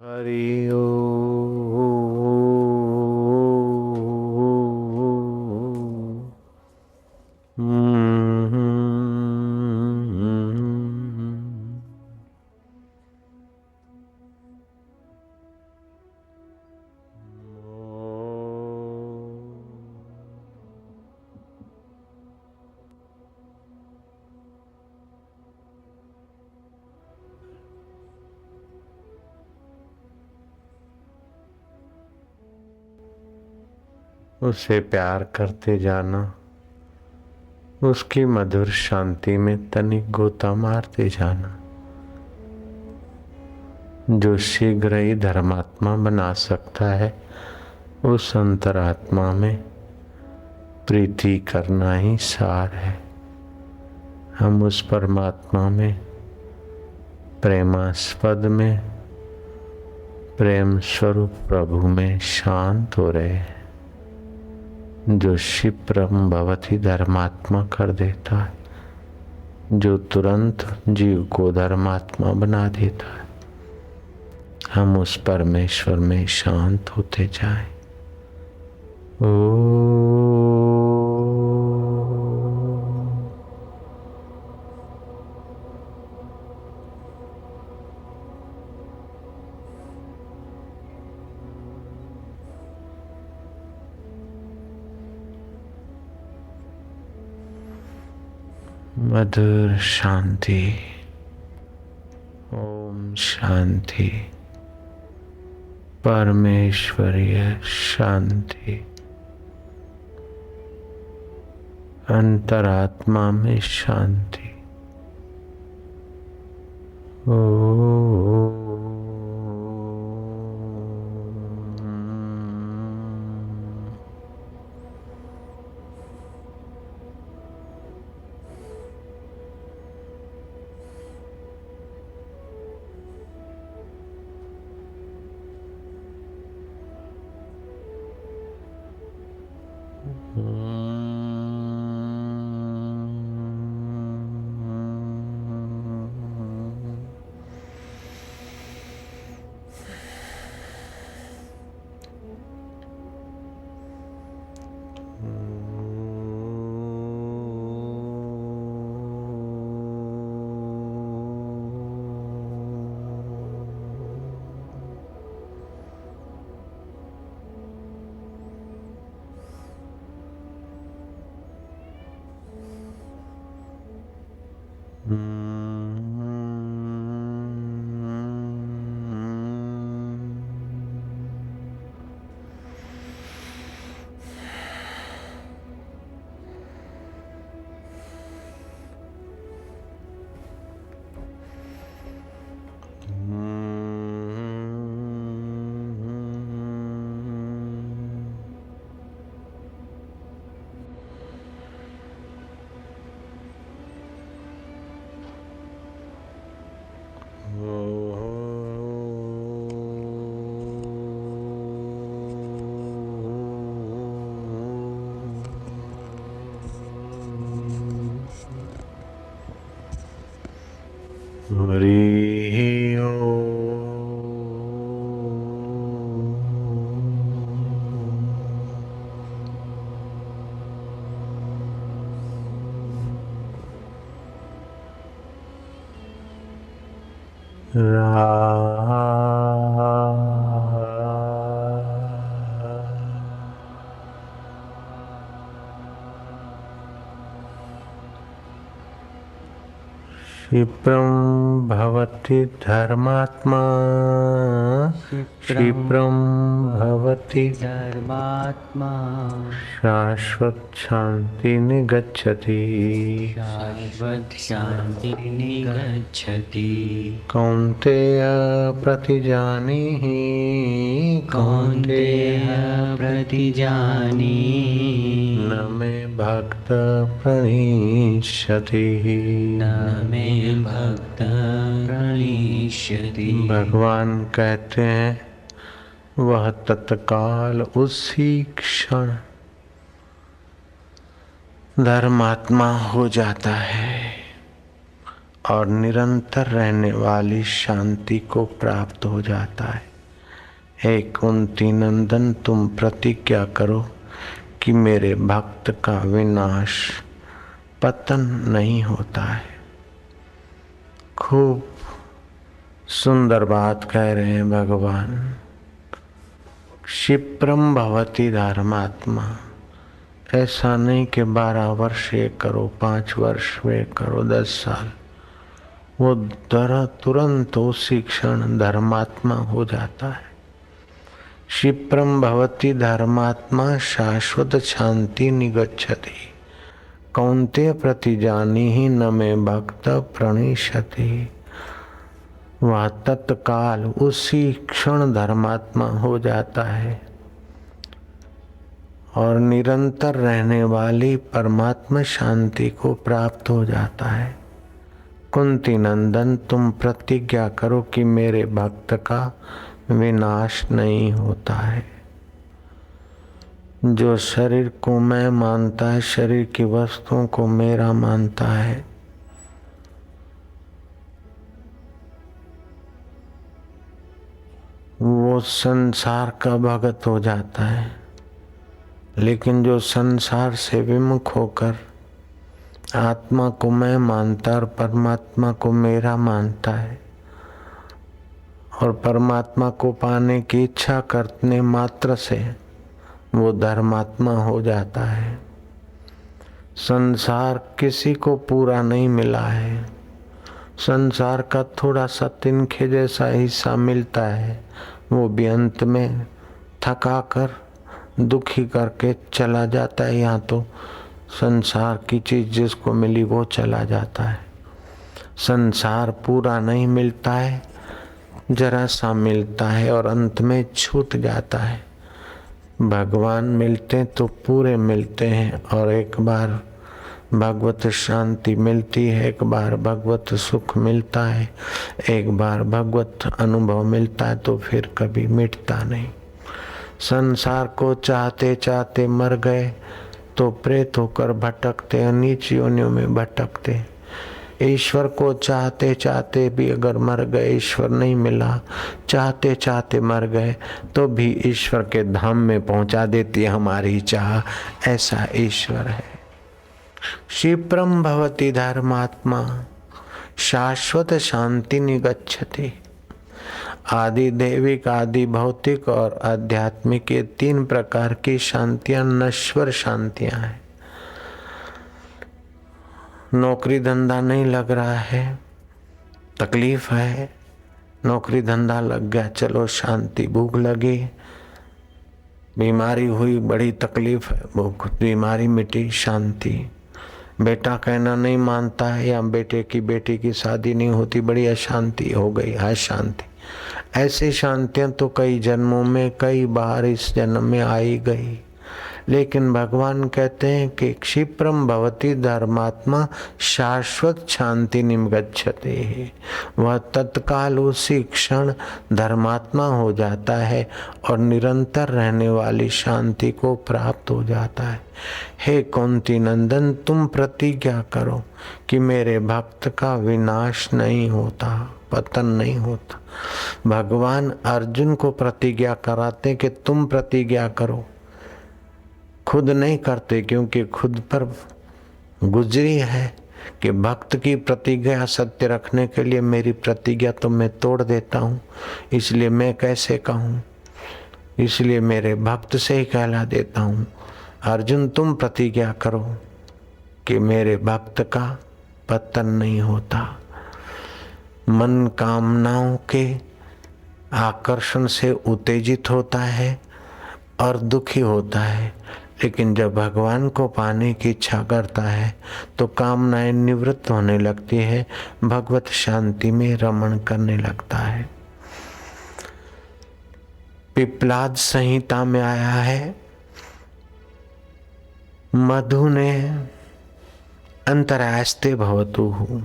हरि ओम। उसे प्यार करते जाना, उसकी मधुर शांति में तनिक गोता मारते जाना। जो शीघ्र ही धर्मात्मा बना सकता है, उस अंतरात्मा में प्रीति करना ही सार है। हम उस परमात्मा में, प्रेमास्पद में, प्रेम स्वरूप प्रभु में शांत हो रहे हैं, जो क्षिप्रम भवति धर्मात्मा कर देता है, जो तुरंत जीव को धर्मात्मा बना देता है। हम उस परमेश्वर में शांत होते जाएं। ओ मधुर शांति। ओम शांति। परमेश्वरीय शांति। अंतरात्मा में शांति। ओ हरि ओम। क्षिप्रं भवति धर्मात्मा, क्षिप्रं भवति धर्मात्मा, शाश्वत शांति निगच्छति, शाश्वत शांति निगच्छति। कौन्तेय प्रतिजानीहि, कौन्तेय प्रतिजानी, न मे भक्त प्रणीष्यति, न मे भक्त प्रणीष्यति। भगवान कहते हैं, वह तत्काल उसी क्षण धर्मात्मा हो जाता है। और निरंतर रहने वाली शांति को प्राप्त हो जाता है। हे कुंती नंदन, तुम प्रतिज्ञा करो कि मेरे भक्त का विनाश, पतन नहीं होता है। खूब सुंदर बात कह रहे हैं भगवान। क्षिप्रम भवति धर्मात्मा। ऐसा नहीं कि 12 वर्ष ये करो, 5 वर्ष वे करो, 10 साल। वो तुरंत उसी क्षण धर्मात्मा हो जाता है। क्षिप्रम भवति धर्मात्मा शाश्वत शांति निगच्छति। कौन्तेय प्रतिजानीहि न मे भक्त प्रणिशति। वह तत्काल उसी क्षण धर्मात्मा हो जाता है और निरंतर रहने वाली परमात्मा शांति को प्राप्त हो जाता है। कुंती नंदन, तुम प्रतिज्ञा करो कि मेरे भक्त का विनाश नहीं होता है। जो शरीर को मैं मानता है, शरीर की वस्तुओं को मेरा मानता है, वो संसार का भगत हो जाता है। लेकिन जो संसार से विमुख होकर आत्मा को मैं मानता और परमात्मा को मेरा मानता है और परमात्मा को पाने की इच्छा करने मात्र से वो धर्मात्मा हो जाता है। संसार किसी को पूरा नहीं मिला है। संसार का थोड़ा सा तिनके जैसा हिस्सा मिलता है, वो भी अंत में थका कर दुखी करके चला जाता है। यहाँ तो संसार की चीज जिसको मिली वो चला जाता है। संसार पूरा नहीं मिलता है, जरा सा मिलता है और अंत में छूट जाता है। भगवान मिलते तो पूरे मिलते हैं और एक बार भगवत शांति मिलती है, एक बार भगवत सुख मिलता है, एक बार भगवत अनुभव मिलता है तो फिर कभी मिटता नहीं। संसार को चाहते चाहते मर गए तो प्रेत होकर भटकते, नीच योनियों में भटकते। ईश्वर को चाहते चाहते भी अगर मर गए, ईश्वर नहीं मिला, चाहते चाहते मर गए तो भी ईश्वर के धाम में पहुंचा देती है हमारी चाह। ऐसा ईश्वर है। क्षिप्रम भवति धर्मात्मा शाश्वत शांति निगच्छति। आदि दैविक, आदि भौतिक और आध्यात्मिक, ये 3 प्रकार की शांतियां नश्वर शांतियां हैं। नौकरी धंधा नहीं लग रहा है, तकलीफ है। नौकरी धंधा लग गया, चलो शांति। भूख लगी, बीमारी हुई, बड़ी तकलीफ है, भूख, बीमारी मिटी, शांति। बेटा कहना नहीं मानता है या बेटी की शादी नहीं होती, बड़ी अशांति हो गई, अशांति। ऐसी शांतियां तो कई जन्मों में, कई बार इस जन्म में आई गई। लेकिन भगवान कहते हैं कि क्षिप्रम भवति धर्मात्मा शाश्वत शांति निगच्छति। वह तत्काल उसी क्षण धर्मात्मा हो जाता है और निरंतर रहने वाली शांति को प्राप्त हो जाता है। हे कुंती नंदन, तुम प्रतिज्ञा करो कि मेरे भक्त का विनाश नहीं होता, पतन नहीं होता। भगवान अर्जुन को प्रतिज्ञा कराते कि तुम प्रतिज्ञा करो, खुद नहीं करते, क्योंकि खुद पर गुजरी है कि भक्त की प्रतिज्ञा सत्य रखने के लिए मेरी प्रतिज्ञा तो मैं तोड़ देता हूँ, इसलिए मैं कैसे कहूँ, इसलिए मेरे भक्त से ही कहला देता हूँ। अर्जुन, तुम प्रतिज्ञा करो कि मेरे भक्त का पतन नहीं होता। मन कामनाओं के आकर्षण से उत्तेजित होता है और दुखी होता है, लेकिन जब भगवान को पाने की इच्छा करता है तो कामनाएं निवृत्त होने लगती है, भगवत शांति में रमण करने लगता है। पिपलाद संहिता में आया है, मधु ने अंतरास्ते भवतु।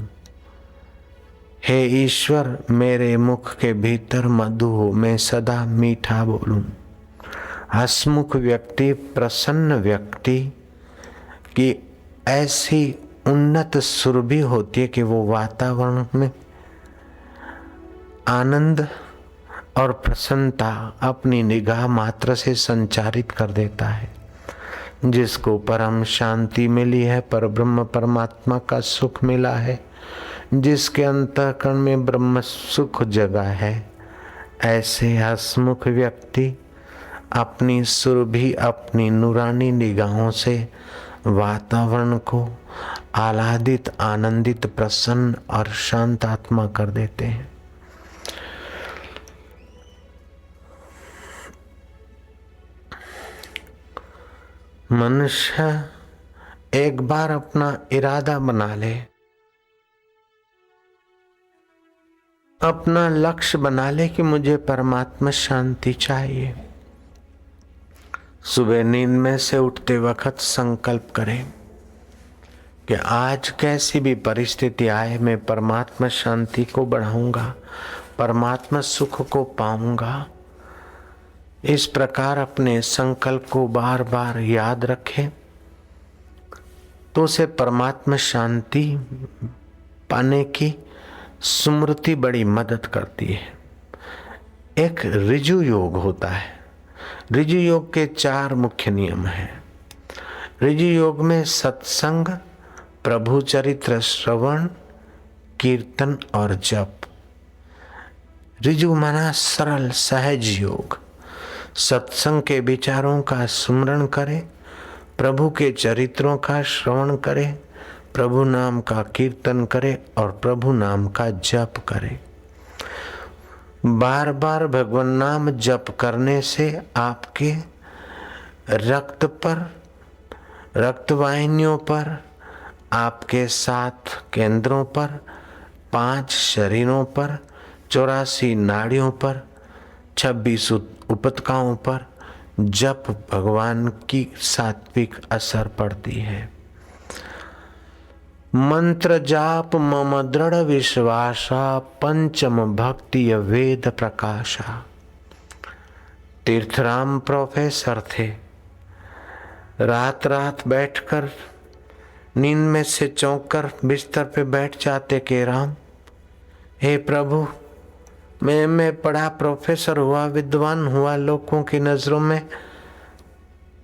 हे ईश्वर, मेरे मुख के भीतर मधु हो, मैं सदा मीठा बोलूं। हसमुख व्यक्ति, प्रसन्न व्यक्ति की ऐसी उन्नत सुरभि होती है कि वो वातावरण में आनंद और प्रसन्नता अपनी निगाह मात्र से संचारित कर देता है। जिसको परम शांति मिली है, परब्रह्म परमात्मा का सुख मिला है, जिसके अंतःकरण में ब्रह्म सुख जगा है, ऐसे हसमुख व्यक्ति अपनी सुरभि, अपनी नूरानी निगाहों से वातावरण को आह्लादित, आनंदित, प्रसन्न और शांत आत्मा कर देते हैं। मनुष्य एक बार अपना इरादा बना ले, अपना लक्ष्य बना ले कि मुझे परमात्मा शांति चाहिए। सुबह नींद में से उठते वक्त संकल्प करें कि आज कैसी भी परिस्थिति आए मैं परमात्मा शांति को बढ़ाऊंगा, परमात्मा सुख को पाऊंगा। इस प्रकार अपने संकल्प को बार बार याद रखें तो उसे परमात्मा शांति पाने की स्मृति बड़ी मदद करती है। एक ऋजु योग होता है। ऋजु योग के 4 मुख्य नियम हैं। ऋजु योग में सत्संग, प्रभु चरित्र श्रवण, कीर्तन और जप। ऋजु माना सरल, सहज योग। सत्संग के विचारों का स्मरण करें, प्रभु के चरित्रों का श्रवण करें, प्रभु नाम का कीर्तन करें और प्रभु नाम का जप करें। बार बार भगवान नाम जप करने से आपके रक्त पर, रक्त वाहिनियों पर, आपके 7 केंद्रों पर, 5 शरीरों पर, 84 नाड़ियों पर, 26 उपतकाओं पर जप भगवान की सात्विक असर पड़ती है। मंत्र जाप मम दृढ़ विश्वासा, पंचम भक्ति वेद प्रकाशा। तीर्थराम प्रोफेसर थे। रात रात बैठकर नींद में से चौंक कर बिस्तर पे बैठ जाते कि राम, हे प्रभु, मैं पढ़ा, प्रोफेसर हुआ, विद्वान हुआ, लोगों की नज़रों में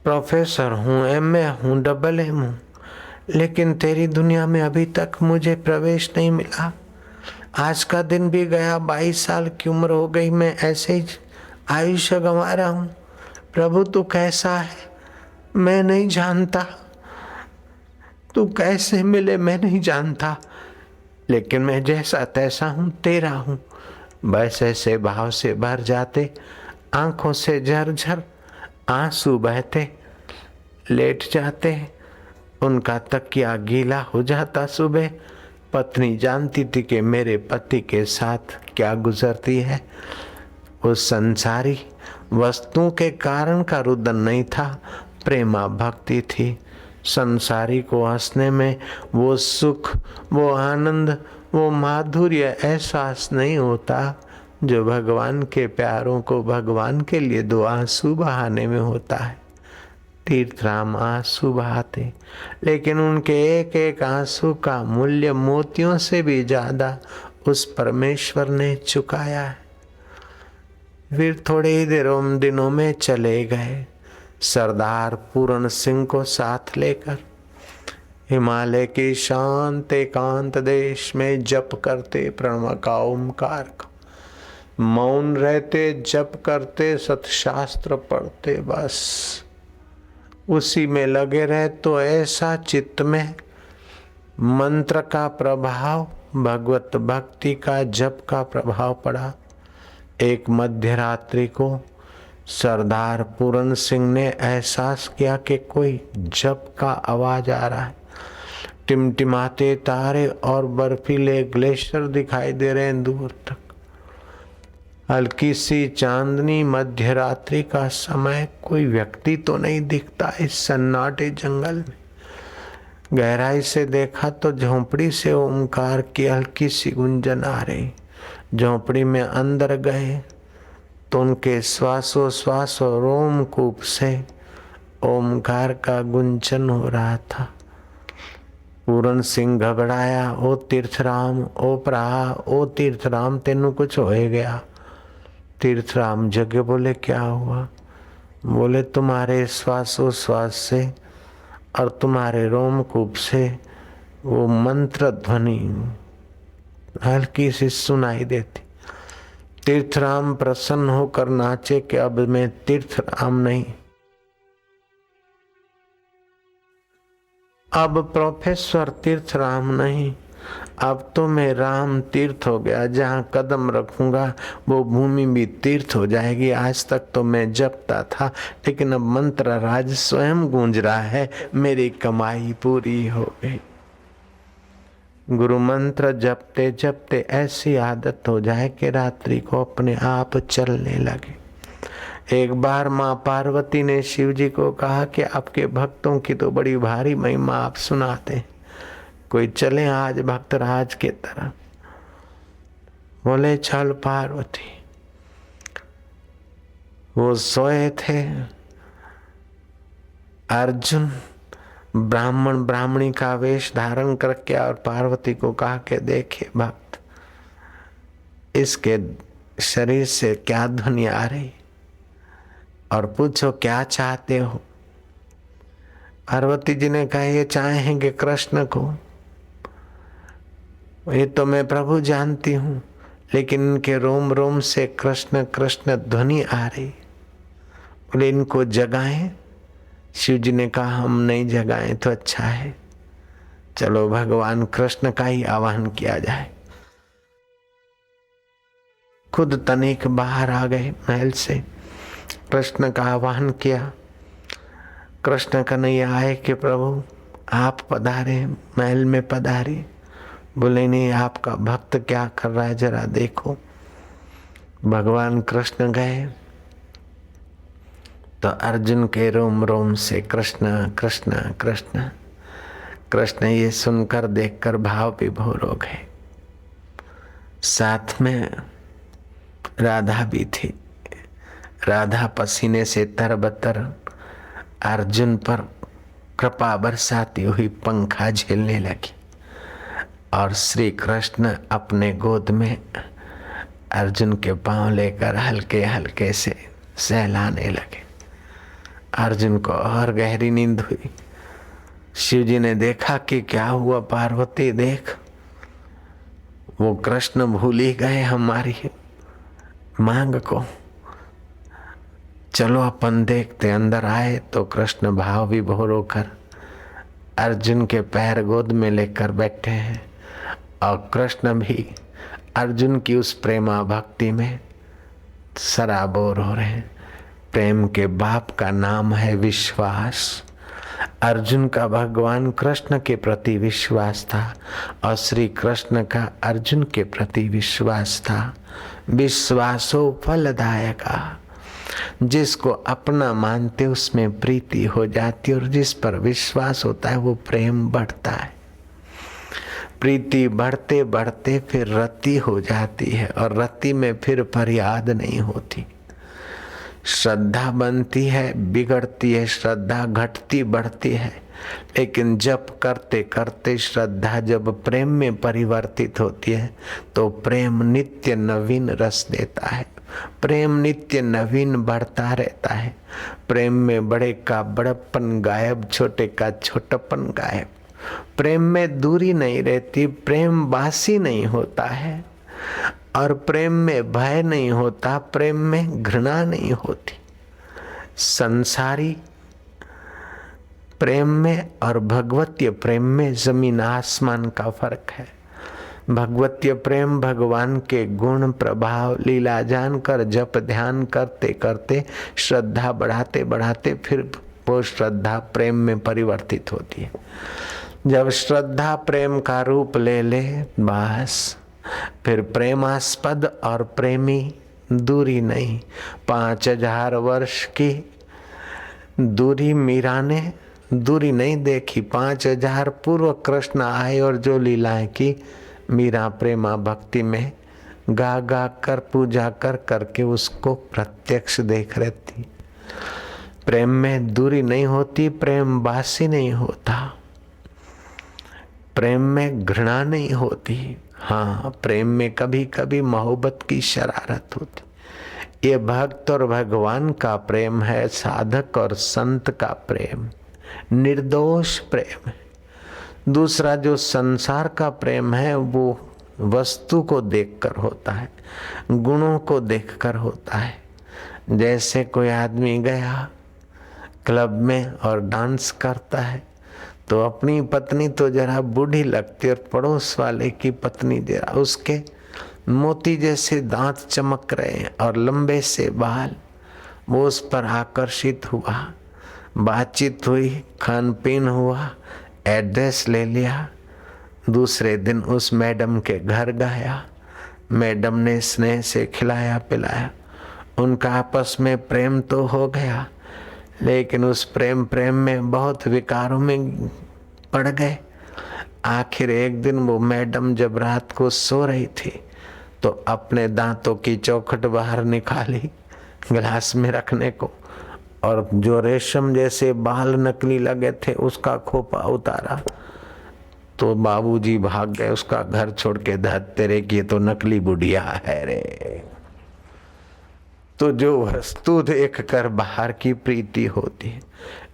प्रोफेसर हूँ, एमए हूँ, डबल एम हूँ, लेकिन तेरी दुनिया में अभी तक मुझे प्रवेश नहीं मिला। आज का दिन भी गया, 22 साल की उम्र हो गई, मैं ऐसे ही आयुष्य गंवा रहा हूँ। प्रभु तू कैसा है मैं नहीं जानता, तू कैसे मिले मैं नहीं जानता, लेकिन मैं जैसा तैसा हूँ, तेरा हूँ। बस ऐसे भाव से भर जाते, आंखों से झरझर आंसू बहते, लेट जाते। उनका तकिया गीला हो जाता। सुबह पत्नी जानती थी कि मेरे पति के साथ क्या गुजरती है। उस संसारी वस्तुओं के कारण का रुदन नहीं था, प्रेमा भक्ति थी। संसारी को हंसने में वो सुख, वो आनंद, वो माधुर्य एहसास नहीं होता जो भगवान के प्यारों को भगवान के लिए 2 आंसू बहाने में होता है। तीर्थराम आंसू बहाते, लेकिन उनके एक एक आंसू का मूल्य मोतियों से भी ज्यादा उस परमेश्वर ने चुकाया है। फिर थोड़े ही दिनों में चले गए, सरदार पूर्ण सिंह को साथ लेकर हिमालय के शांत एकांत देश में जप करते प्रणव का ओमकार का, मौन रहते, जप करते, सतशास्त्र पढ़ते, बस उसी में लगे रहे तो ऐसा चित्त में मंत्र का प्रभाव, भगवत भक्ति का, जप का प्रभाव पड़ा। एक मध्य रात्रि को सरदार पूरन सिंह ने एहसास किया कि कोई जप का आवाज आ रहा है। टिमटिमाते तारे और बर्फीले ग्लेशियर दिखाई दे रहे हैं दूर तक। हल्की सी चांदनी, मध्य रात्रि का समय, कोई व्यक्ति तो नहीं दिखता इस सन्नाटे जंगल में। गहराई से देखा तो झोंपड़ी से ओमकार की हल्की सी गुंजन आ रही। झोंपड़ी में अंदर गए तो उनके श्वासोश्वास और रोमकूप से ओमकार का गुंजन हो रहा था। पूरन सिंह घबराया, ओ तीर्थराम, ओ भरा, ओ तीर्थराम तेनू कुछ होए गया। तीर्थराम जगे, बोले क्या हुआ? बोले तुम्हारे श्वासोश्वास से और तुम्हारे रोमकूप से वो मंत्र ध्वनि हल्की सी सुनाई देती। तीर्थराम प्रसन्न होकर नाचे कि अब मैं तीर्थराम नहीं, अब प्रोफेसर तीर्थराम नहीं, अब तो मैं राम तीर्थ हो गया। जहाँ कदम रखूंगा वो भूमि भी तीर्थ हो जाएगी। आज तक तो मैं जपता था, लेकिन अब मंत्र राज स्वयं गूंज रहा है, मेरी कमाई पूरी हो गई। गुरु मंत्र जपते जपते ऐसी आदत हो जाए कि रात्रि को अपने आप चलने लगे। एक बार माँ पार्वती ने शिव जी को कहा कि आपके भक्तों की तो बड़ी भारी महिमा आप सुनाते हैं, कोई चले आज भक्तराज के तरह। बोले चल पार्वती। वो सोए थे। अर्जुन ब्राह्मण ब्राह्मणी का वेश धारण करके और पार्वती को कहा कि देखिए भक्त, इसके शरीर से क्या ध्वनि आ रही और पूछो क्या चाहते हो। पार्वती जी ने कहा ये चाहेंगे कृष्ण को, ये तो मैं प्रभु जानती हूँ, लेकिन इनके रोम रोम से कृष्ण कृष्ण ध्वनि आ रही। बोले इनको जगाएं। शिव जी ने कहा हम नहीं जगाएं तो अच्छा है, चलो भगवान कृष्ण का ही आह्वान किया जाए। खुद तनिक बाहर आ गए महल से, कृष्ण का आह्वान किया। कृष्ण कन्हैया आए कि प्रभु आप पधारे, महल में पधारे। बोले नहीं, आपका भक्त क्या कर रहा है जरा देखो। भगवान कृष्ण गए तो अर्जुन के रोम रोम से कृष्ण कृष्ण कृष्ण कृष्ण ये सुनकर देखकर भाव विभोर हो गए। साथ में राधा भी थी। राधा पसीने से तरबतर अर्जुन पर कृपा बरसाती हुई पंखा झेलने लगी और श्री कृष्ण अपने गोद में अर्जुन के पांव लेकर हल्के हल्के से सहलाने लगे। अर्जुन को और गहरी नींद हुई। शिव जी ने देखा कि क्या हुआ पार्वती, देख वो कृष्ण भूल ही गए हमारी मांग को, चलो अपन देखते। अंदर आए तो कृष्ण भाव विभोर होकर अर्जुन के पैर गोद में लेकर बैठे हैं और कृष्ण भी अर्जुन की उस प्रेमा भक्ति में सराबोर हो रहे हैं। प्रेम के बाप का नाम है विश्वास। अर्जुन का भगवान कृष्ण के प्रति विश्वास था और श्री कृष्ण का अर्जुन के प्रति विश्वास था। विश्वासो फलदायका, जिसको अपना मानते उसमें प्रीति हो जाती और जिस पर विश्वास होता है वो प्रेम बढ़ता है। प्रीति बढ़ते बढ़ते फिर रति हो जाती है और रति में फिर फरियाद नहीं होती। श्रद्धा बनती है, बिगड़ती है, श्रद्धा घटती बढ़ती है, लेकिन जप करते करते श्रद्धा जब प्रेम में परिवर्तित होती है तो प्रेम नित्य नवीन रस देता है। प्रेम नित्य नवीन बढ़ता रहता है। प्रेम में बड़े का बड़प्पन गायब, छोटे का छोटापन गायब। प्रेम में दूरी नहीं रहती, प्रेम बासी नहीं होता है और प्रेम में भय नहीं होता, प्रेम में घृणा नहीं होती। संसारी प्रेम में और भगवतीय प्रेम में जमीन आसमान का फर्क है। भगवतीय प्रेम भगवान के गुण प्रभाव लीला जानकर जप ध्यान करते करते श्रद्धा बढ़ाते बढ़ाते फिर वो श्रद्धा प्रेम में परिवर्तित होती है। जब श्रद्धा प्रेम का रूप ले ले बस फिर प्रेमास्पद और प्रेमी दूरी नहीं। 5000 वर्ष की दूरी मीरा ने दूरी नहीं देखी। 5000 पूर्व कृष्ण आए और जो लीलाएं की मीरा प्रेमा भक्ति में गा गा कर पूजा कर करके उसको प्रत्यक्ष देख रहती। प्रेम में दूरी नहीं होती, प्रेम बासी नहीं होता। प्रेम में घृणा नहीं होती। हाँ, प्रेम में कभी कभी मोहब्बत की शरारत होती। ये भक्त और भगवान का प्रेम है, साधक और संत का प्रेम निर्दोष प्रेम है। दूसरा जो संसार का प्रेम है वो वस्तु को देखकर होता है, गुणों को देखकर होता है। जैसे कोई आदमी गया क्लब में और डांस करता है तो अपनी पत्नी तो जरा बूढ़ी लगती और पड़ोस वाले की पत्नी जरा, उसके मोती जैसे दांत चमक रहे हैं और लंबे से बाल, वो उस पर आकर्षित हुआ। बातचीत हुई, खान पीन हुआ, एड्रेस ले लिया। दूसरे दिन उस मैडम के घर गया, मैडम ने स्नेह से खिलाया पिलाया, उनका आपस में प्रेम तो हो गया, लेकिन उस प्रेम में बहुत विकारों में पड़ गए। आखिर एक दिन वो मैडम जब रात को सो रही थी तो अपने दांतों की चौखट बाहर निकाली गिलास में रखने को, और जो रेशम जैसे बाल नकली लगे थे उसका खोपा उतारा तो बाबूजी भाग गए उसका घर छोड़ के। धत तेरे की तो नकली बुढ़िया है रे। तो जो वस्तु देखकर बाहर की प्रीति होती है,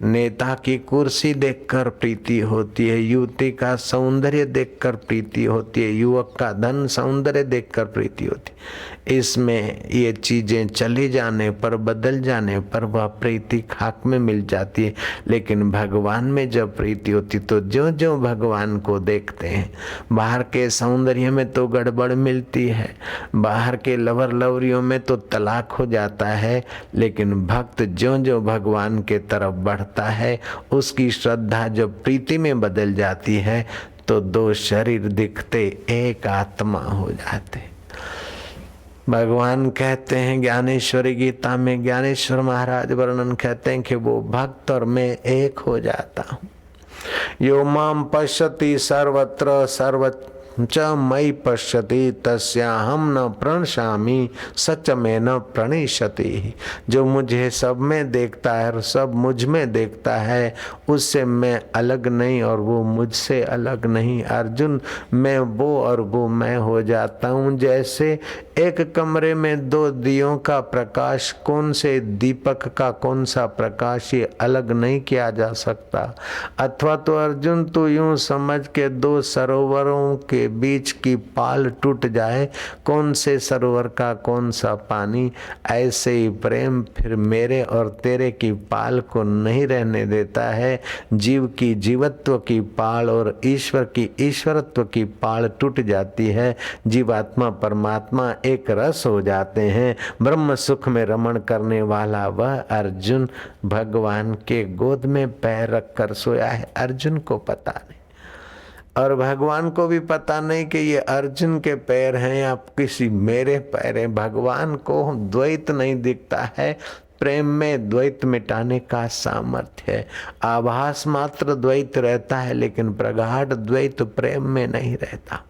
नेता की कुर्सी देखकर प्रीति होती है, युवती का सौंदर्य देखकर प्रीति होती है, युवक का धन सौंदर्य देखकर प्रीति होती है। इसमें ये चीजें चले जाने पर, बदल जाने पर वह प्रीति खाक में मिल जाती है। लेकिन भगवान में जब प्रीति होती तो जो जो भगवान को देखते हैं, बाहर के सौंदर्य में तो गड़बड़ मिलती है, बाहर के लवर लवरियों में तो तलाक हो जाता है, लेकिन भक्त जो जो भगवान के तरफ बढ़ता है उसकी श्रद्धा जब प्रीति में बदल जाती है तो दो शरीर दिखते एक आत्मा हो जाते। भगवान कहते हैं ज्ञानेश्वरी गीता में, ज्ञानेश्वर महाराज वर्णन कहते हैं कि वो भक्त और मैं एक हो जाता हूँ। यो माम पश्यति सर्वत्र सर्वच मयि पश्यति तस्याहम न प्रणश्यामि सच में न प्रणिष्यति। जो मुझे सब में देखता है और सब मुझ में देखता है उससे मैं अलग नहीं और वो मुझसे अलग नहीं। अर्जुन, मैं वो और वो मैं हो जाता हूँ। जैसे एक कमरे में दो दियों का प्रकाश, कौन से दीपक का कौन सा प्रकाश, ये अलग नहीं किया जा सकता। अथवा तो अर्जुन तू यूं समझ के दो सरोवरों के बीच की पाल टूट जाए, कौन से सरोवर का कौन सा पानी, ऐसे ही प्रेम फिर मेरे और तेरे की पाल को नहीं रहने देता है। जीव की जीवत्व की पाल और ईश्वर की ईश्वरत्व की पाल टूट जाती है। जीवात्मा परमात्मा एक रस हो जाते हैं। ब्रह्म सुख में रमण करने वाला वह अर्जुन भगवान के गोद में पैर रखकर सोया है। अर्जुन को पता नहीं और भगवान को भी पता नहीं कि ये अर्जुन के पैर हैं या किसी मेरे पैर हैं। भगवान को द्वैत नहीं दिखता है। प्रेम में द्वैत मिटाने का सामर्थ्य है। आभास मात्र द्वैत रहता है, लेकिन प्रगाढ़ द्वैत प्रेम में नहीं रहता।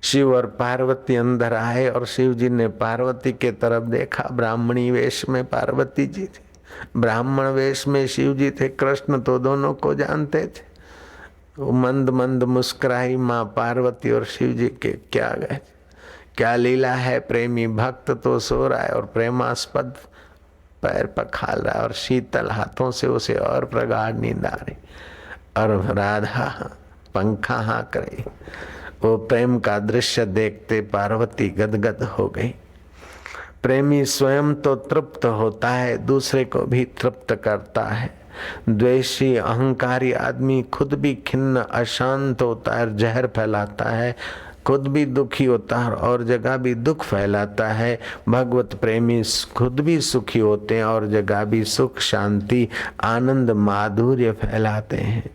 शिव और पार्वती अंदर आए और शिव जी ने पार्वती के तरफ देखा। ब्राह्मणी वेश में पार्वती जी थे, ब्राह्मण वेश में शिव जी थे। कृष्ण तो दोनों को जानते थे। वो मंद मंद मुस्कुराई माँ पार्वती और शिव जी के क्या गए, क्या लीला है। प्रेमी भक्त तो सो रहा है और प्रेमास्पद पैर पखाल रहा है और शीतल हाथों से उसे और प्रगाढ़ नींद आ रही और राधा पंखा हाँक रही। वो प्रेम का दृश्य देखते पार्वती गदगद हो गई। प्रेमी स्वयं तो तृप्त होता है, दूसरे को भी तृप्त करता है। द्वेषी अहंकारी आदमी खुद भी खिन्न अशांत होता है, जहर फैलाता है, खुद भी दुखी होता है और जगह भी दुख फैलाता है। भगवत प्रेमी खुद भी सुखी होते हैं और जगह भी सुख शांति आनंद माधुर्य फैलाते हैं।